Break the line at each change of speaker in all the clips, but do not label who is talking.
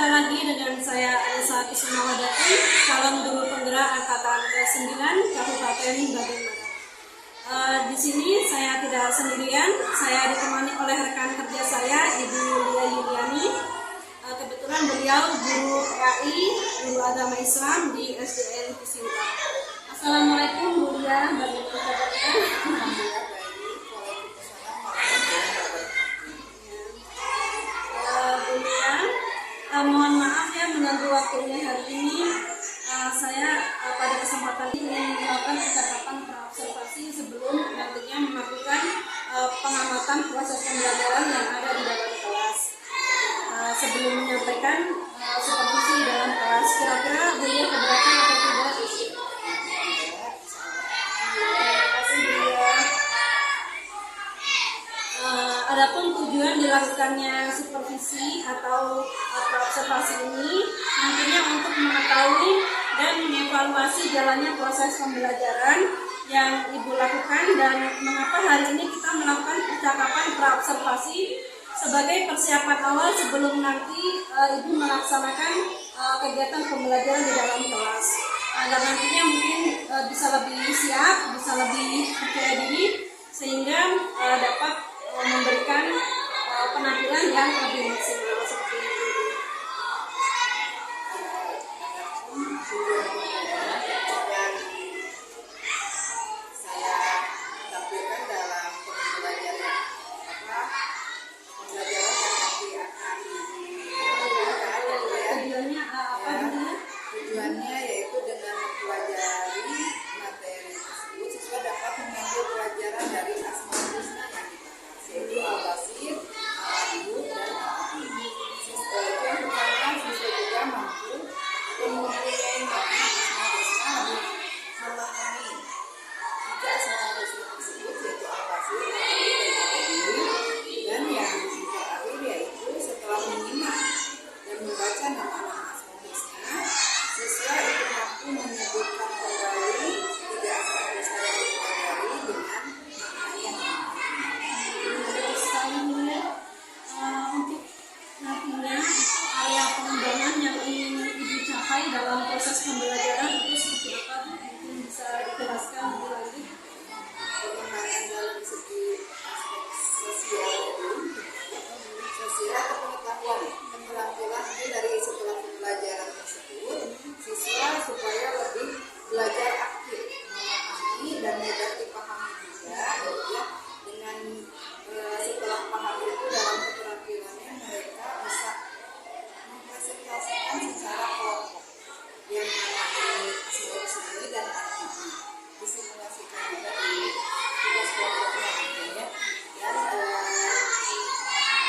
Jumpa lagi dengan saya Alisa Kusumawati, calon guru penggerak angkatan ke-9 Kabupaten Bandung Barat. Di sini saya tidak sendirian, saya ditemani oleh rekan kerja saya, Ibu Lia Yuliani. Kebetulan beliau guru PAI, guru agama Islam di SDN Kisinta. Assalamualaikum Bu Lia, bagaimana kabarnya? Mohon maaf ya mengganggu waktunya hari ini. Saya pada kesempatan ini ingin melakukan percakapan praobservasi sebelum nantinya melakukan pengamatan proses pembelajaran yang ada di dalam kelas. Sebelum menyampaikan supervisi dalam kelas, kira-kira beliau keberatan atau tidak? Terima kasih beliau. Adapun tujuan dilakukannya supervisi atau observasi ini nantinya untuk mengetahui dan mengevaluasi jalannya proses pembelajaran yang Ibu lakukan dan mengapa hari ini kita melakukan percakapan praobservasi sebagai persiapan awal sebelum nanti Ibu melaksanakan kegiatan pembelajaran di dalam kelas agar nantinya mungkin bisa lebih siap, bisa lebih percaya diri sehingga dapat memberikan penampilan yang lebih maksimal seperti itu.
Saya tampilkan dalam pembelajaran pembelajaran yang nanti akan tujuannya yaitu dengan mempelajari materi tersebut siswa dapat mengambil pelajaran dari Asmaul Husna yang dibahas, yaitu Al-Basir, Al-Adud, dan Al-Hakim. Siswa yang pertama siswa juga mampu mempunyai makna Asmaul Husna lebih memahami tiga Asmaul Husna tersebut, yaitu Al-Basir, Al-Adud, dan Al-Hakim. Dan yang terakhir yaitu setelah menyimak dan membaca nama-nama Asmaul Husna, siswa itu mampu menyebutkan kembali tiga Asmaul Husna yang dipelajari dengan
Untuk nantinya area pengembangan yang ingin Ibu capai dalam proses pembelajaran itu seperti apa? Mungkin bisa dijelaskan lebih lanjut.
Pengembangan dalam segi aspek sosial atau pengetahuan keterampilan itu dari setelah pembelajaran tersebut siswa supaya lebih belajar aktif, memahami dan mudah dipahami juga ya, dengan setelah paham itu dalam keterampilannya mereka bisa mempresentasikan secara kelompok yang mengenai Asmaul Husna dan artinya disimulasikan juga di tugas kelompoknya ya. Dan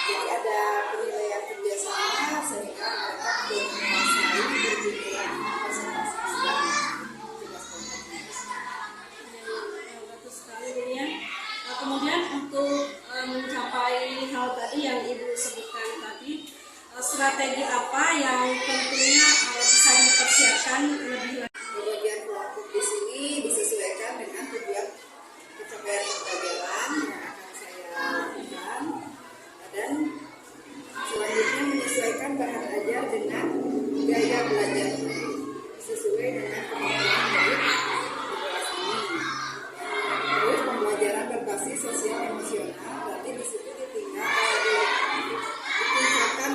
jadi ada penilaian kerjasama sehingga mereka belum menguasai berbagai presentasi dalam tugas kelompoknya.
Bagus sekali Bu Lia. Kemudian untuk mencapai hal tadi yang Ibu sebutkan tadi, strategi apa yang tentunya bisa dipersiapkan lebih lanjut?
Pembagian kelompok di sini disesuaikan dengan tujuan pencapaian pembelajaran yang akan saya lakukan dan selanjutnya menyesuaikan bahan ajar dengan gaya belajar sesuai dengan kemampuan dari kelas ini. Terus pembelajaran berbasis sosial emosional berarti di situ ditingkatkan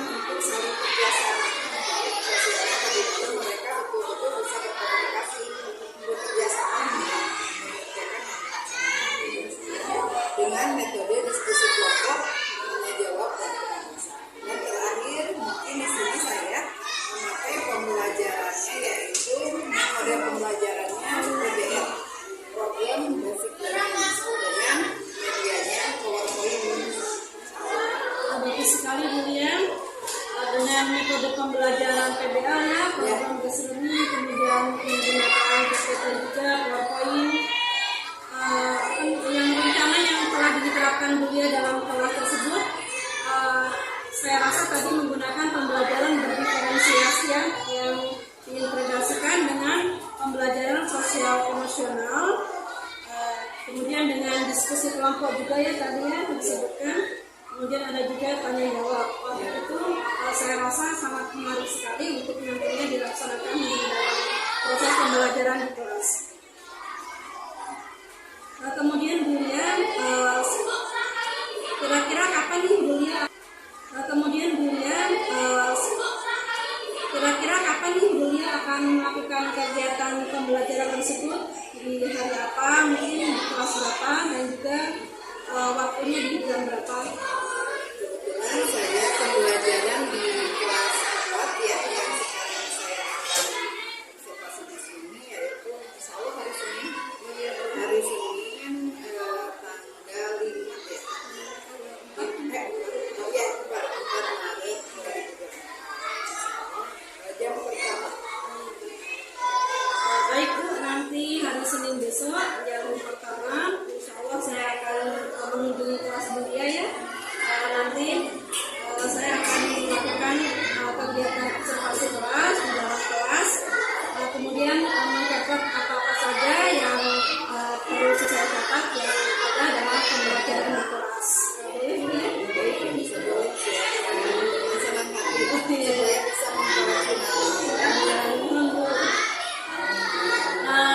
untuk saling kerjasama baik sosial tadi itu mereka betul-betul bisa berkomunikasi bekerja sama dengan metode diskusi kelompok, tanya jawab dan penjelasan. Dan terakhir mungkin di sini saya memakai pembelajarannya yaitu metode pembelajarannya PBL, problem basic learning, dengan medianya PowerPoint.
Bagus sekali Bu Lia. Dengan metode pembelajaran PBL ya, program basic learning, kemudian menggunakan PPT juga, PowerPoint. Yang rencana yang telah diterapkan Bu Lia dalam kelas tersebut, saya rasa tadi menggunakan pembelajaran berdiferensiasi ya, yang diintegrasikan dengan pembelajaran sosial emosional, kemudian dengan diskusi kelompok juga ya tadi ya disebutkan. kemudian ada juga tanya jawab. Waktu itu saya rasa sangat menarik sekali untuk nantinya dilaksanakan di dalam proses pembelajaran di kelas. Kemudian Bulia, kira-kira kapan nih Bulia? Kira-kira kapan nih Bulia akan melakukan kegiatan pembelajaran tersebut? Di hari apa? Mungkin di kelas berapa? Dan juga waktunya di jam berapa?
Kebetulan saya pembelajaran di kelas 4 ya, yang sekarang saya akan observasi di sini, yaitu insya Allah hari Senin tanggal 5 ya. Maret jam pertama.
Baik Bu, nanti hari Senin besok jam pertama, insya Allah saya akan mengunjungi kelas Bulia ya. Nanti saya akan melakukan kegiatan observasi kelas di dalam kelas, kemudian mencatat apa-apa saja yang perlu saya catat yang ada dalam pembelajaran di kelas. Boleh Bu ya?
Bisa boleh senang hati supaya bisa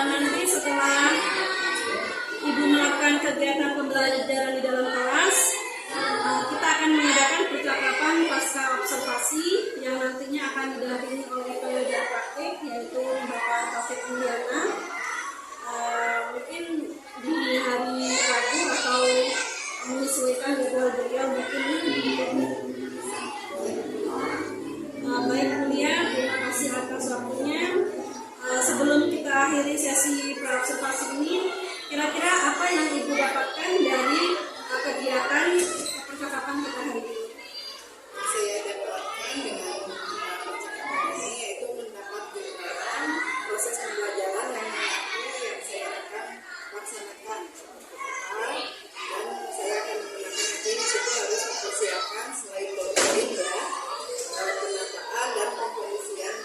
Nanti setelah Ibu melakukan kegiatan pembelajaran di dalam kelas, kita akan mengadakan percakapan pasca observasi yang nantinya akan didampingi oleh pengajar praktik, yaitu Bapak Taufik Mulyana. Mungkin di hari Rabu atau menyesuaikan jadwal beliau mungkin. Baik Bulia, terima kasih atas waktunya. Sebelum kita akhiri sesi praobservasi ini, kira-kira apa yang Ibu dapatkan dari kegiatan percakapan kita hari ini?
saya dapatkan dengan percakapan ini yaitu mendapat gambaran proses pembelajaran yang saya akan laksanakan seperti apa, dan saya akan menggunakan nanti di situ harus mempersiapkan selain PowerPoint ya, penataan dan pemfungsian.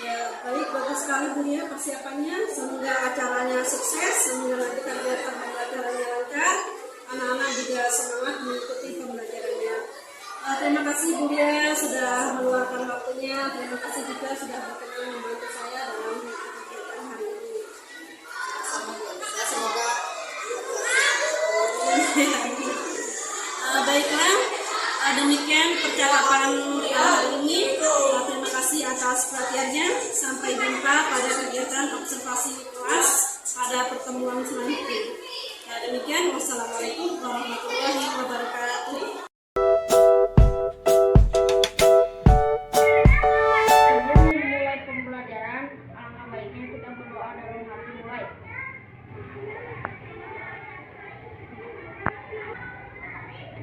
Ya, baik, bagus sekali Bulia persiapannya. Semoga acaranya sukses, semoga nanti kegiatan pembelajarannya lancar, anak-anak juga semangat mengikuti pembelajarannya. Terima kasih Bulia sudah meluangkan waktunya. Terima kasih juga sudah berkenan membantu saya dalam kegiatan hari ini.
Semoga
Baiklah, demikian percakapan hari ini. Terima kasih atas perhatiannya. Sampai jumpa pada kegiatan observasi kelas pada pertemuan selanjutnya. Demikian, wassalamualaikum warahmatullahi wabarakatuh. Sebelum memulai pembelajaran, alangkah baiknya kita berdoa dalam hati mulai.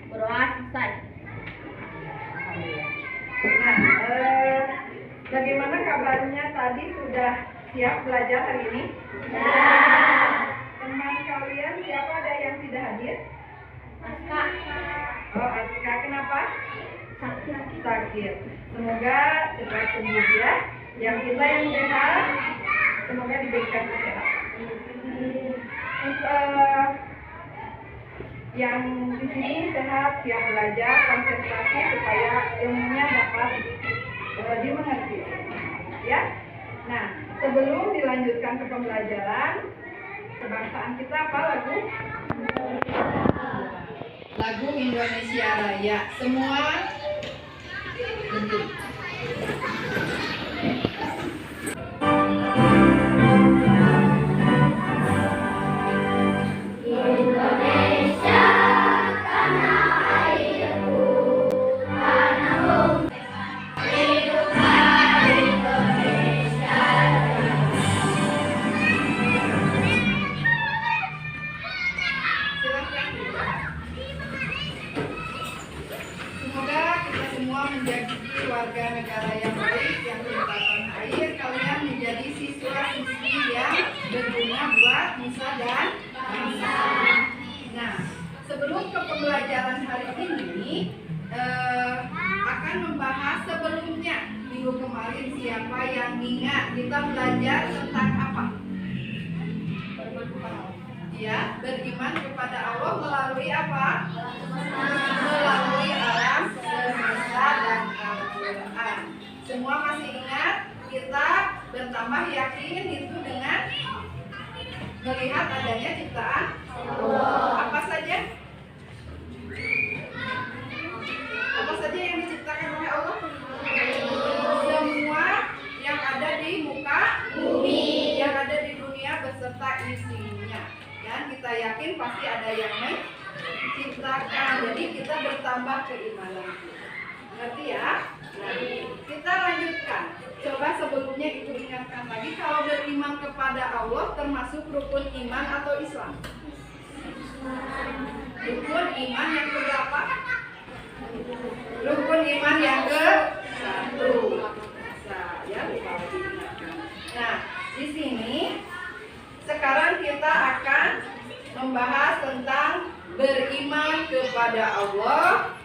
Berdoa selesai.
Nah, bagaimana kabarnya tadi sudah siap belajar hari ini? Ya. Teman kalian siapa ada yang tidak hadir?
Aska.
Oh, Aska, kenapa?
Sakit.
Semoga cepat sembuh ya. Yang kita yang sehat, semoga diberikan kesehatan. Yang di sini sehat, siap belajar, konsentrasi supaya ilmunya dapat dimengerti. Ya. Nah, sebelum dilanjutkan ke pembelajaran, kebangsaan kita apa lagu? Lagu Indonesia Raya. Semua berdiri. Semoga kita semua menjadi warga negara yang baik, yang cinta tanah air. Kalian menjadi siswa-siswi yang berguna buat nusa dan bangsa. Nah, sebelum ke pembelajaran hari ini, akan membahas sebelumnya. Minggu kemarin siapa yang ingat kita belajar tentang apa? Ya, beriman beriman kepada Allah melalui apa? Melalui alam semesta dan Al-Quran. Semua masih ingat? Kita bertambah yakin itu dengan melihat adanya ciptaan Allah. Apa saja? Apa saja yang diciptakan oleh Allah? Semua yang ada di muka bumi, yang ada di dunia beserta isinya. Dan kita yakin pasti ada yang menciptakan. Jadi kita bertambah keimanan kita. Ngerti ya? Nah, kita lanjutkan. Coba sebelumnya itu ingatkan lagi, kalau beriman kepada Allah termasuk rukun iman atau Islam? Rukun iman yang keberapa? Rukun iman yang ke-1. Ya, lupa diingatkan. Nah, di sini sekarang kita akan membahas tentang beriman kepada Allah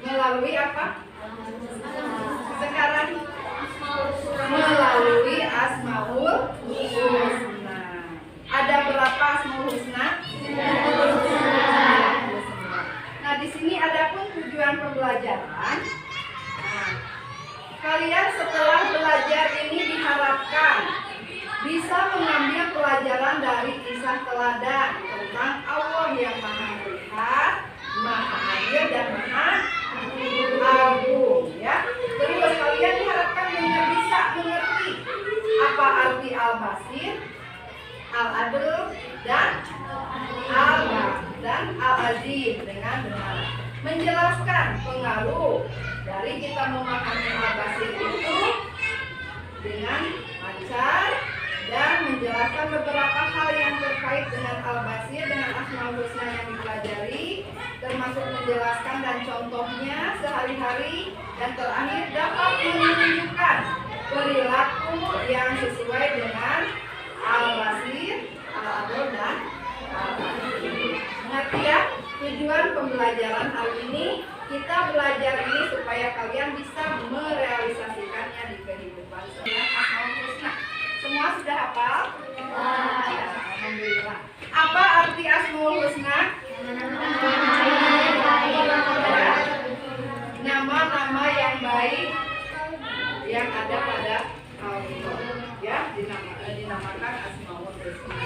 melalui apa? Sekarang melalui Asmaul Husna. Ada berapa Asmaul Husna? Nah, di sini ada pun tujuan pembelajaran. Nah, kalian setelah belajar ini diharapkan bisa mengambil pelajaran dari kisah teladan tentang Allah yang Maha Melihat, Maha Adil dan Maha Agung, ya. Terus kalian diharapkan bisa mengerti apa arti Al-Basir, Al-Adil dan Al-Azim dengan benar. Menjelaskan pengaruh dari kita memahami Al-Basir itu dengan lancar dan menjelaskan beberapa hal yang terkait dengan Al-Basir dengan Asmaul Husna yang dipelajari, termasuk menjelaskan dan contohnya sehari-hari, dan terakhir dapat menunjukkan perilaku yang sesuai dengan Al-Basir, Al-Adil dan Al-Azim. Mengerti ya? Tujuan pembelajaran hari ini, kita belajar ini supaya kalian bisa merealisasikannya di kehidupan dengan Asmaul Husna. Semua sudah hafal? Ya, alhamdulillah. Apa arti Asmaul Husna? Nama-nama yang baik yang ada pada Allah, ya, dinamakan Asmaul Husna.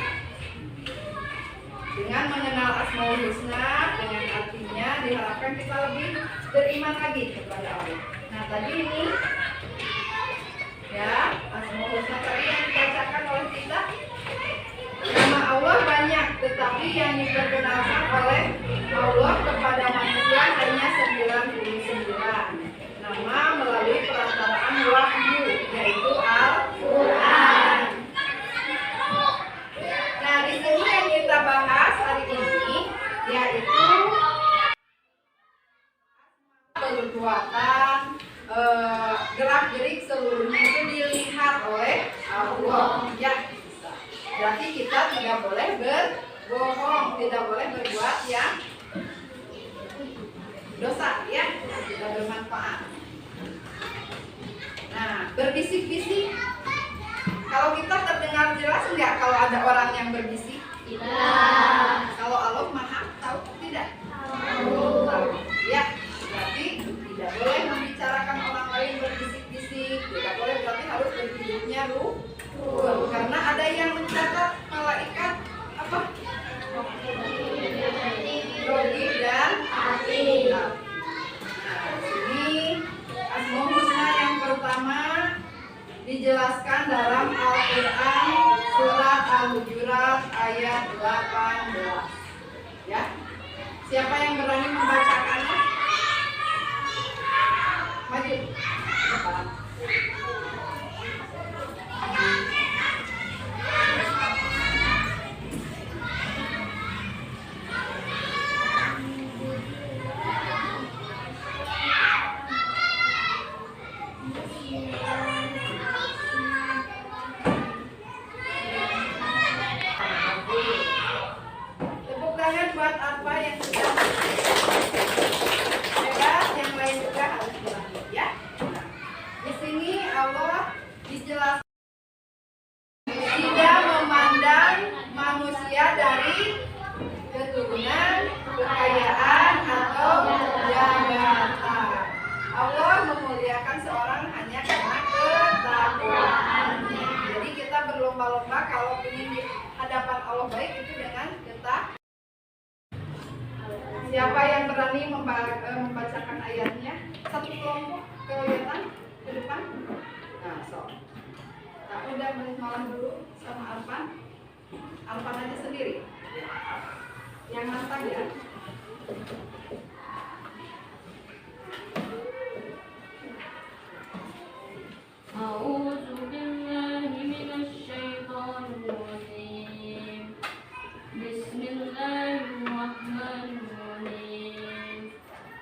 Dengan mengenal Asmaul Husna, dengan artinya diharapkan kita lebih beriman lagi kepada Allah. Nah, tadi ini ya, Asmaul Husna tadi yang dibacakan oleh kita. Nama Allah banyak, tetapi yang diperkenalkan oleh Allah kepada manusia hanya 99 nama melalui perantaraan wahyu, yaitu Al-Quran. Nah, di sini yang kita bahas hari ini yaitu perbuatan gerak-gerik seluruhnya itu dilihat oleh Allah. Ya, berarti kita tidak boleh berbohong, tidak boleh berbuat yang dosa, ya, tidak bermanfaat. Nah, berbisik-bisik, kalau kita terdengar jelas enggak kalau ada orang yang berbisik? Tidak. Kalau Allah Maha tahu tidak? Tahu. Ya, berarti tidak boleh membicarakan orang lain berbisik-bisik. Tidak boleh, berarti harus berhidupnya ruh. Karena ada yang mencatat malaikat apa? Rogib dan Atid. Nah, ini Asmaul Husna yang pertama dijelaskan dalam Al-Quran surat Al-Hujurat ayat 18. Ya, siapa yang berani membacakannya? Maju. Tepuk tangan buat apa yang sudah berlomba-lomba kalau ingin di hadapan Allah baik itu dengan kita. Siapa yang berani membacakan ayatnya? Satu kelompok kelihatan ke depan. Nah, nah, udah malam dulu sama Arfan. Arfan aja sendiri. Yang nantang ya.
أعوذ بالله من الشيطان الرجيم بسم الله الرحمن الرحيم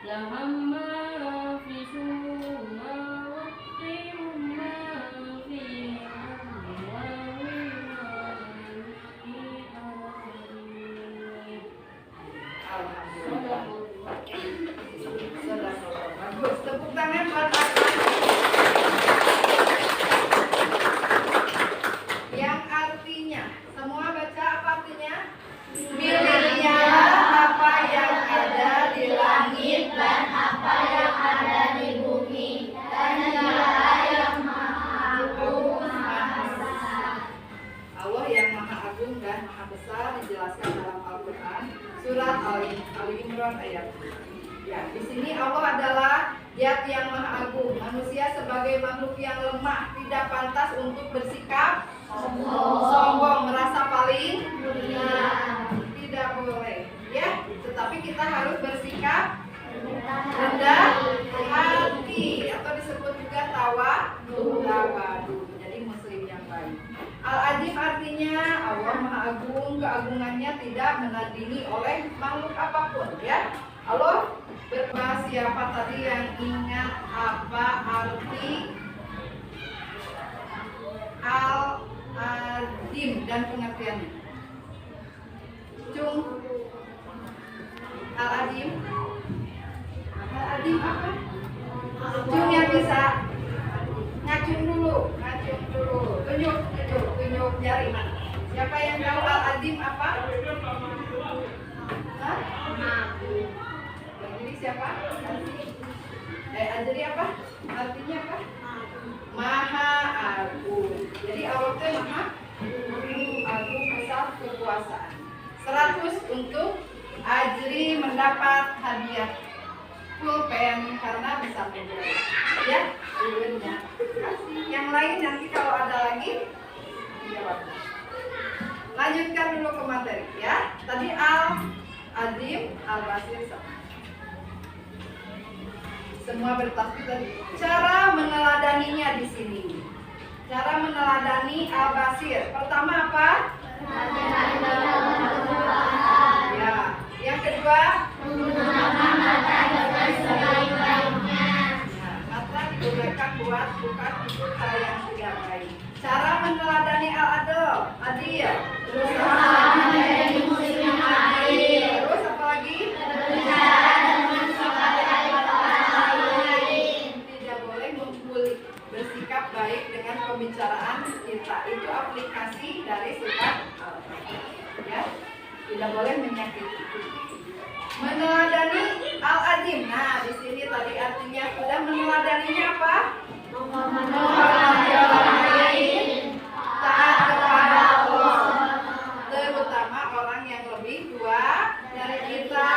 لهم ما في سورة وقتهم ما في
Alhamdulillah. Bagus. Tepuk tangan buat Arfan. Yang artinya, semua baca apa artinya? Miliknya apa yang ada di langit dan apa yang ada di bumi, dan Dialah yang Maha Agung, Maha Besar. Allah yang Maha Agung dan Maha Besar dijelaskan dalam Al-Quran surat Al Imran ayat. Ya, di sini Allah adalah Zat yang Maha Agung. Manusia sebagai makhluk yang lemah tidak pantas untuk bersikap sombong, merasa paling mulia. Tidak boleh, ya. Tetapi kita harus bersikap rendah hati atau disebut juga tawadu. Jadi muslim yang baik. Al-Azim artinya Allah Maha Agung, keagungannya tidak menandingi oleh makhluk apapun, ya. Allah siapa tadi yang ingat apa arti Al-Azim dan pengertiannya? Cung, Al-Azim apa? Cung yang bisa ngacung dulu, tunjuk jari mana? Siapa yang tahu Al-Azim apa? Hah? Jadi siapa? Jadi apa? Artinya apa? Maha Agung. Jadi Allah itu Maha Agung besar kekuasaan. 100 untuk Ajri mendapat hadiah pulpen karena bisa menjawab. Ya, dulunya. Yang lain nanti kalau ada lagi jawab. Lanjutkan dulu ke materi ya. Tadi Al-Azim, Al-Basir sama. Semua bertasbih tadi. Cara meneladaninya di sini. Cara meneladani Al-Basir. Pertama apa? Ya. Yang kedua, menggunakan mata dengan sebaik-baiknya. Nah, mata digunakan buat bukan untuk hal yang tidak baik. Cara meneladani Al-Adil. Terus menjadi muslim yang adil. Terus apa lagi? Berbicara dengan tidak boleh membuli, bersikap baik dengan pembicaraan kita. Itu aplikasi dari sifat ya. Tidak boleh menyakiti. Meneladani Al-Azim. Nah, di sini tadi artinya sudah meneladaninya apa? Menghormati orang lain, taat kepada Allah, terutama orang yang lebih tua dari kita,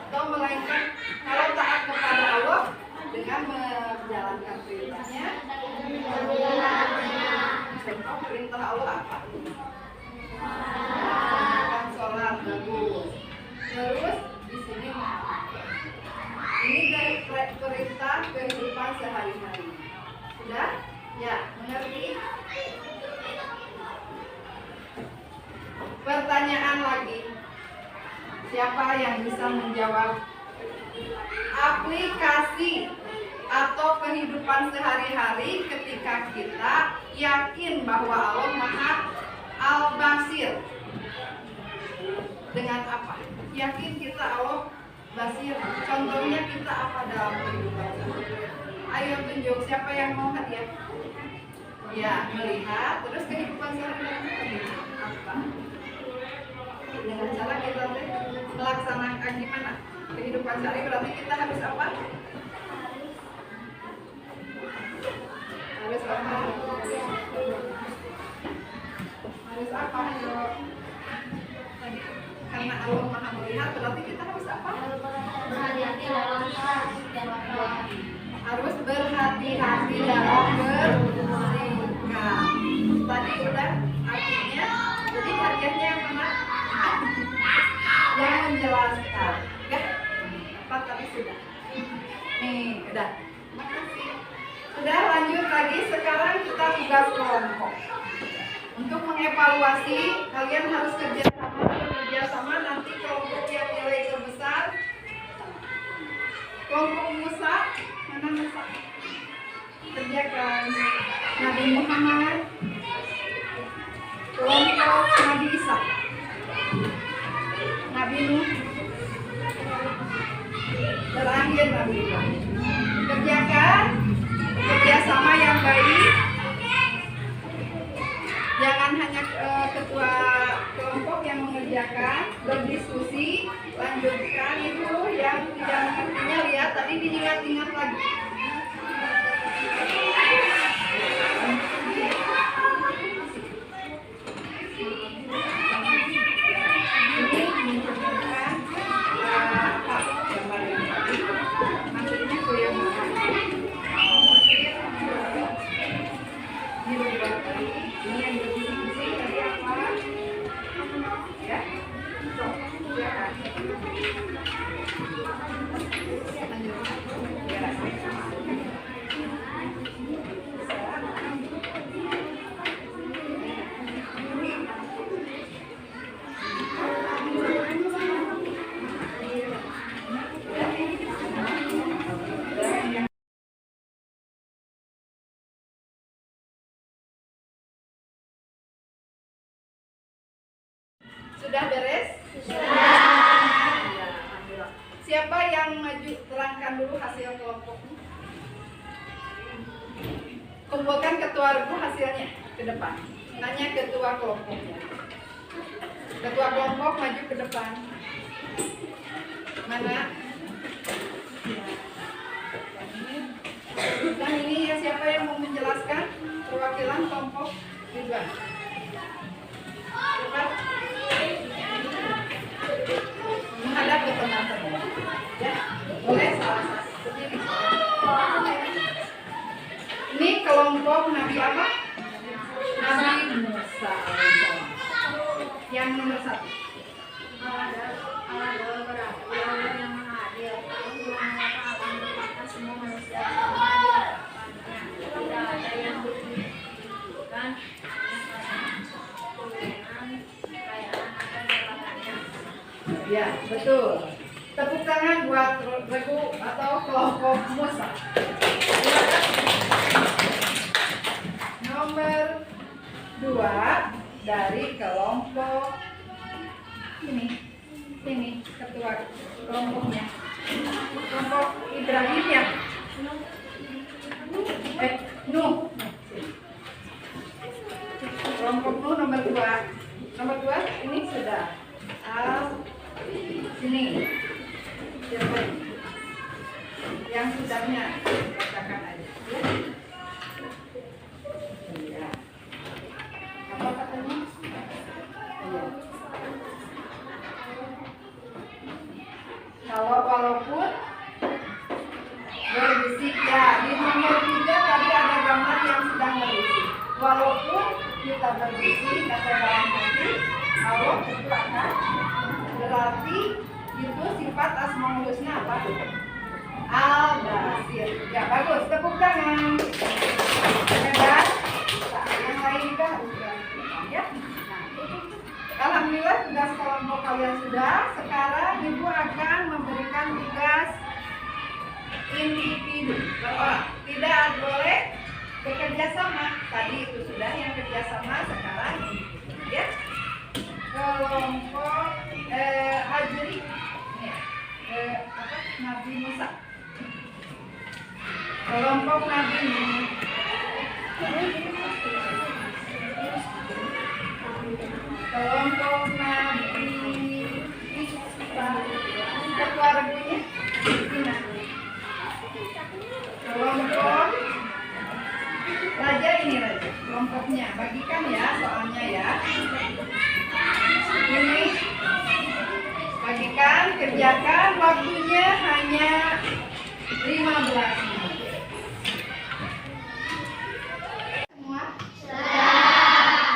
atau melainkan kalau taat kepada Allah dengan menjalankan perintahnya. Contoh perintah Allah apa? Sholat bagus. Terus di sini ini dari perintah kehidupan sehari-hari. Sudah? Ya, mengerti? Pertanyaan lagi. Siapa yang bisa menjawab? Aplikasi atau kehidupan sehari-hari ketika kita yakin bahwa Allah Maha Al-Basir. Dengan apa? Yakin kita Allah Basir. Contohnya kita apa dalam kehidupan sehari-hari? Ayo tunjuk siapa yang mau hadiah? Ya, melihat. Terus kehidupan sehari-hari apa? Dengan cara kita melaksanakan gimana? Kehidupan sehari berarti kita harus apa? Harus apa? Harus apa? Karena Allah Maha melihat, berarti kita harus apa?
berhati-hati dalam bersikap.
Harus berhati-hati dalam bersikap. Tadi udah artinya, jadi hadiahnya yang mana? Yang menjelaskan, ya? Apa tadi sudah? Nih, udah. Makasih. Sudah, lanjut lagi. Sekarang kita tugas kelompok. Untuk mengevaluasi, kalian harus kerjasama. Nanti kelompok yang nilai terbesar, kelompok Musa, mana Musa? Kerjakan Nabi Muhammad, kelompok Nabi Isa, Nabi Nuh, terakhir Nabi Ibrahim. Kerjakan kerjasama yang baik. Jangan hanya ketua kelompok yang mengerjakan, berdiskusi, lanjutkan itu yang tidak mengertinya lihat tadi diingat-ingat lagi. Ini menunjukkan gambar yang tadi, maksudnya itu yang mana? Ini berubah tadi. Ini yang berbisik-bisik tadi apa? Ya? So, ya kan? Lanjut. Ya. Sudah beres? Sudah. Siapa yang maju terangkan dulu hasil kelompoknya? Kumpulkan ketua regu hasilnya ke depan. Tanya ketua kelompoknya. Ketua kelompok maju ke depan. Mana? Dan ini ya, siapa yang mau menjelaskan perwakilan kelompok Ridwan? Cepat. Menghadap ke teman-teman. Ya, boleh salah satu. Ini kelompok Nabi apa? Nabi Musa. Yang nomor 1.
Yang mengadil, semua manusia sama di hadapannya. Tidak ada yang dibutuhkan kekayaan atau jabatannya.
Ya, betul. Tepuk tangan buat regu atau kelompok Musa. Nomor 2 dari kelompok ini ketua kelompoknya. Kelompok Ibrahim ya. Nuh. Kelompok Nuh nomor 2. Nomor 2 ini sudah. Sini. Siapa ini? Yang sudahnya bacakan aja. Ya. Apa katanya? Ya. Kalau walaupun berbisik ya, di nomor 3 tadi ada gambar yang sedang berbisik. Walaupun kita berbisik kata dalam hati, Allah itu akan berarti itu sifat Asmaul Husna apa? Al-Basir. Ya bagus, tepuk tangan. Hebat. Nah, yang lain juga harus ya. Nah, alhamdulillah tugas kelompok kalian sudah. Sekarang Ibu akan memberikan tugas individu berorang. Tidak boleh bekerja sama. Tadi itu sudah yang kerja sama, sekarang individu ya. Kelompok Hajri Nabi Musa. Kelompok Nabi Nuh. Kelompok Nabi Isa. Ketua regunya Ina. Kelompok Raja ini Raja. Kelompoknya bagikan ya soalnya ya. Kerjakan, waktunya hanya 15 menit. Semua?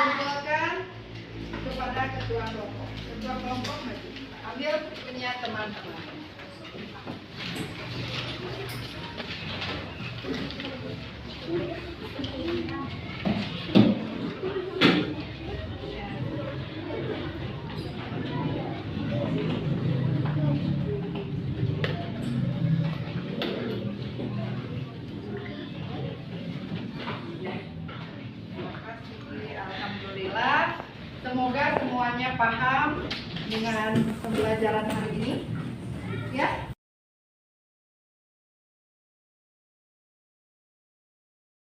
Kumpulkan kepada ketua kelompok. Ketua kelompok maju. Ambil punya teman-teman. Alhamdulillah, semoga semuanya paham dengan pembelajaran hari ini, ya.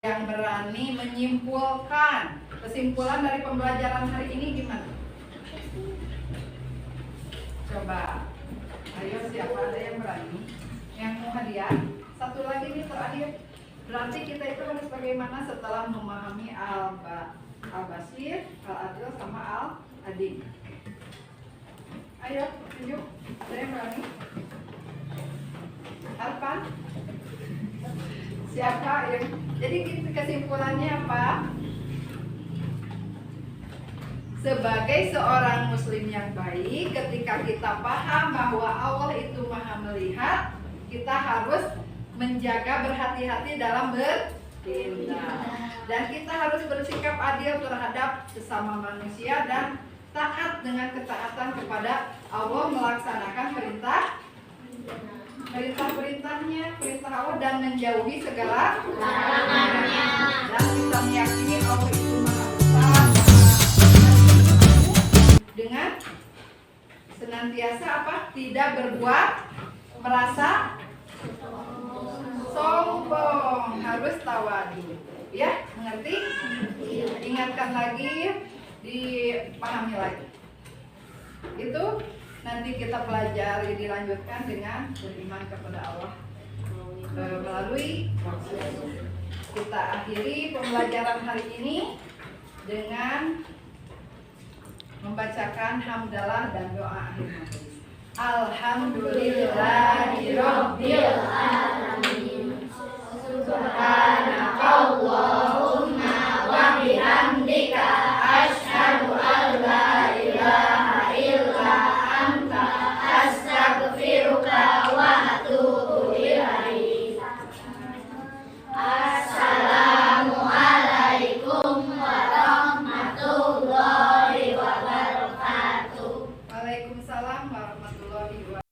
Yang berani menyimpulkan kesimpulan dari pembelajaran hari ini gimana? Coba, ayo siapa ada yang berani? Yang mau hadiah? Satu lagi nih terakhir. Berarti kita itu harus bagaimana setelah memahami Al-Basir, Al-Adil, sama Al-Adil. Ayo, tunjuk. Ada yang berani? Alpan? Siapa yang? Jadi kesimpulannya apa? Sebagai seorang muslim yang baik, ketika kita paham bahwa Allah itu maha melihat, kita harus menjaga berhati-hati dalam bertindak. Dan kita harus bersikap adil terhadap sesama manusia dan taat dengan ketaatan kepada Allah, melaksanakan perintah-perintahnya, perintah Allah, dan menjauhi segala larangannya. Dan kita meyakini Allah itu maha besar dengan senantiasa apa? Tidak berbuat merasa sombong, harus tawadu. Ya, mengerti? Ingatkan lagi, dipahami lagi. Itu nanti kita pelajari, dilanjutkan dengan beriman kepada Allah melalui Rasul. Kita akhiri pembelajaran hari ini dengan membacakan hamdalah dan doa akhir majelis. Alhamdulillahirabbil alamin. Subhanakallahumma wa bihamdika asyhadu an la ilaha illa anta astaghfiruka wa atubu ilaik. Assalamualaikum warahmatullahi wabarakatuh. Waalaikumsalam warahmatullahi wabarakatuh.